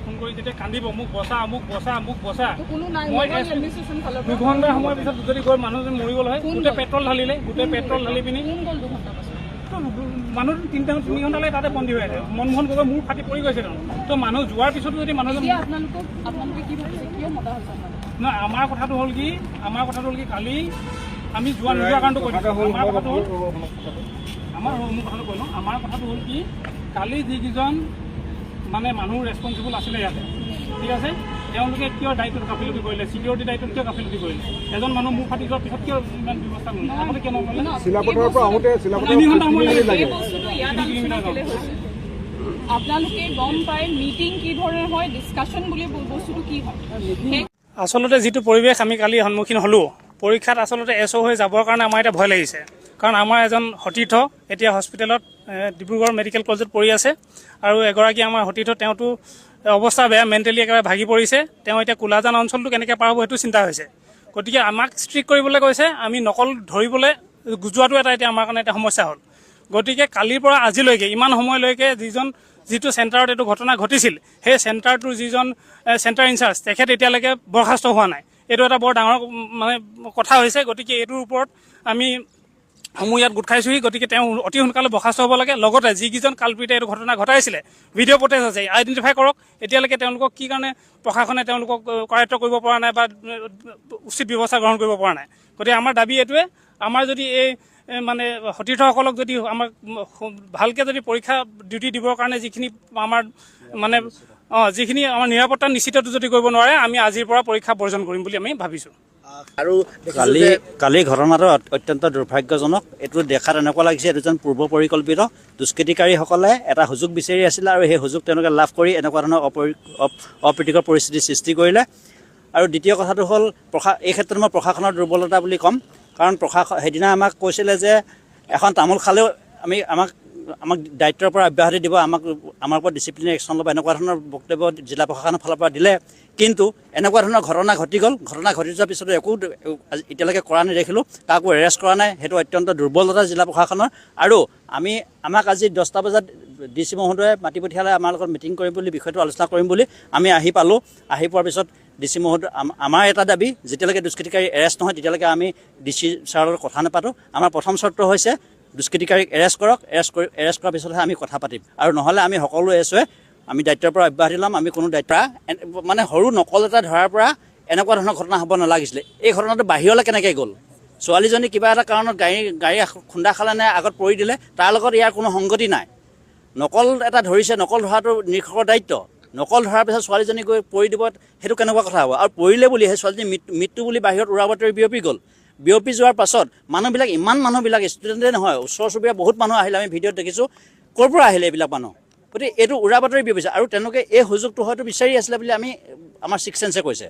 phone কৰি যেতিয়া কান্দিব মোক বচা মোক বচা মোক বচা মই 2 ঘণ্টা সময় পিছত যদি গৈ মানুহজন মৰি গ'ল হয় গোটেই পেট্ৰল ঢালিলে গোটেই পেট্ৰল ঢালি পিনি মানুহ 3 ঘণ্টালৈ তাতে বন্দী হৈ আছে মনমোহন গগৈ মোৰ ফাটি পৰি গৈছে তো মানুহ যোৱাৰ পিছতো যদি মানুহজন নহয় আমাৰ কথাটো হ'ল কি কালি আমি যোৱা নোযোৱা কাৰণটো কৈ দিছোঁ আমাৰ কথাটো হ'ল কি কালি যিকেইজন মানে মানুহ ৰেছপনচিবল আছিলে ইয়াতে ঠিক আছে তেওঁলোকে কিয় দায়িত্বত গাফিলতি কৰিলে চিকিউৰিটি দায়িত্বত কিয় গাফিলতি কৰিলে এজন মানুহ মোৰ ফাটি যোৱাৰ পিছত কিয় ইমান ব্যৱস্থা কৰিলে আগতে কিয় নকৰিলে চিলাপথাৰৰ পৰা আহোঁতে আপোনালোকে গম পায় মিটিং কি ধৰণৰ হয় ডিছকাশ্যন বুলি বস্তুটো কি হয় আচলতে যিটো পৰিৱেশ আমি কালি সন্মুখীন হ'লোঁ পৰীক্ষাত আচলতে এছ হৈ যাবৰ কাৰণে আমাৰ এতিয়া ভয় লাগিছে কাৰণ আমাৰ এজন সতীৰ্থ এতিয়া হস্পিটেলত ডিব্ৰুগড় মেডিকেল কলেজত পৰি আছে আৰু এগৰাকী আমাৰ সতীৰ্থ তেওঁতো অৱস্থা বেয়া মেণ্টেলি একেবাৰে ভাগি পৰিছে তেওঁ এতিয়া কোলাজান অঞ্চলটো কেনেকৈ পাৰ হ'ব সেইটো চিন্তা হৈছে গতিকে আমাক ষ্ট্ৰিক কৰিবলৈ কৈছে আমি নকল ধৰিবলৈ যোৱাটো এটা এতিয়া আমাৰ কাৰণে এটা সমস্যা হ'ল গতিকে কালিৰ পৰা আজিলৈকে ইমান সময়লৈকে যিটো চেণ্টাৰত এইটো ঘটনা ঘটিছিল সেই চেণ্টাৰটোৰ যিজন চেণ্টাৰ ইনচাৰ্জ তেখেত এতিয়ালৈকে বৰখাস্ত হোৱা নাই এইটো এটা বৰ ডাঙৰ মানে কথা হৈছে গতিকে এইটোৰ ওপৰত আমি সমূহ ইয়াত গোট খাইছোঁহি গতিকে তেওঁ অতি সোনকালে বৰখাস্ত হ'ব লাগে লগতে যিকেইজন কালপিতে এইটো ঘটনা ঘটাইছিলে ভিডিঅ' ফুটেজ আছে আইডেণ্টিফাই কৰক এতিয়ালৈকে তেওঁলোকক কি কাৰণে প্ৰশাসনে তেওঁলোকক কৰায়ত্ব কৰিব পৰা নাই বা উচিত ব্যৱস্থা গ্ৰহণ কৰিব পৰা নাই গতিকে আমাৰ দাবী এইটোৱে আমাৰ যদি এই মানে সতীৰ্থসকলক যদি আমাক ভালকৈ যদি পৰীক্ষা ডিউটি দিবৰ কাৰণে যিখিনি আমাৰ মানে যিখিনি আমাৰ নিৰাপত্তা নিশ্চিতটো যদি কৰিব নোৱাৰে আমি আজিৰ পৰা পৰীক্ষা বৰ্জন কৰিম বুলি আমি ভাবিছোঁ আৰু কালি ঘটনাটো অত্যন্ত দুৰ্ভাগ্যজনক এইটো দেখাত এনেকুৱা লাগিছে এইটো যেন পূৰ্ব পৰিকল্পিত দুষ্কৃতিকাৰীসকলে এটা সুযোগ বিচাৰি আছিলে আৰু সেই সুযোগ তেওঁলোকে লাভ কৰি এনেকুৱা ধৰণৰ অপ্ৰীতিকৰ পৰিস্থিতিৰ সৃষ্টি কৰিলে আৰু দ্বিতীয় কথাটো হ'ল এই ক্ষেত্ৰত মই প্ৰশাসনৰ দুৰ্বলতা বুলি ক'ম কাৰণ সেইদিনা আমাক কৈছিলে যে এখন তামোল খালেও আমাক দায়িত্বৰ পৰা অব্যাহতি দিব আমাৰ ওপৰত ডিচিপ্লিনাৰী একশ্যন ল'ব এনেকুৱা ধৰণৰ বক্তব্য জিলা প্ৰশাসনৰ ফালৰ পৰা দিলে কিন্তু এনেকুৱা ধৰণৰ ঘটনা ঘটি গ'ল ঘটনা ঘটি যোৱাৰ পিছতো একো এতিয়ালৈকে কৰা নেদেখিলোঁ কাকো এৰেষ্ট কৰা নাই সেইটো অত্যন্ত দুৰ্বলতা জিলা প্ৰশাসনৰ আৰু আমাক আজি 10টা বজাত DC মহোদয়ে মাতি পঠিয়ালে আমাৰ লগত মিটিং কৰিম বুলি বিষয়টো আলোচনা কৰিম বুলি আমি আহি পালোঁ আহি পোৱাৰ পিছত DC মহোদয় আমাৰ এটা দাবী যেতিয়ালৈকে দুষ্কৃতিকাৰী এৰেষ্ট নহয় তেতিয়ালৈকে আমি DC ছাৰৰ লগত কথা নাপাতোঁ আমাৰ প্ৰথম চৰ্ত হৈছে দুষ্কৃতিকাৰীক এৰেষ্ট কৰক এৰেষ্ট কৰাৰ পিছতহে আমি কথা পাতিম আৰু নহ'লে আমি সকলো এছৱে আমি দায়িত্বৰ পৰা অব্যাহতি ল'ম আমি কোনো দায়িত্ব মানে সৰু নকল এটা ধৰাৰ পৰা এনেকুৱা ধৰণৰ ঘটনা হ'ব নালাগিছিলে এই ঘটনাটো বাহিৰলৈ কেনেকৈ গ'ল ছোৱালীজনী কিবা এটা কাৰণত গাড়ী খুন্দা খালে নে আগত পৰি দিলে তাৰ লগত ইয়াৰ কোনো সংগতি নাই নকল এটা ধৰিছে নকল ধৰাটো নিৰীক্ষকৰ দায়িত্ব নকল ধৰাৰ পিছত ছোৱালীজনী গৈ পৰি দিব সেইটো কেনেকুৱা কথা হ'ব আৰু পৰিলে বুলি সেই ছোৱালীজনী মৃত্যু বুলি বাহিৰত উৰা বাতৰি বিয়পি গ'ল বিয়পি যোৱাৰ পাছত ইমান মানুহবিলাক ষ্টুডেণ্টে নহয় ওচৰ চুবুৰীয়া বহুত মানুহ আহিলে আমি ভিডিঅ'ত দেখিছোঁ ক'ৰ পৰা আহিলে এইবিলাক মানুহ গতিকে এইটো উৰা বাতৰি বিয়পিছে আৰু তেওঁলোকে এই সুযোগটো হয়তো বিচাৰি আছিলে বুলি আমাৰ ছিক্স চেন্সে কৈছে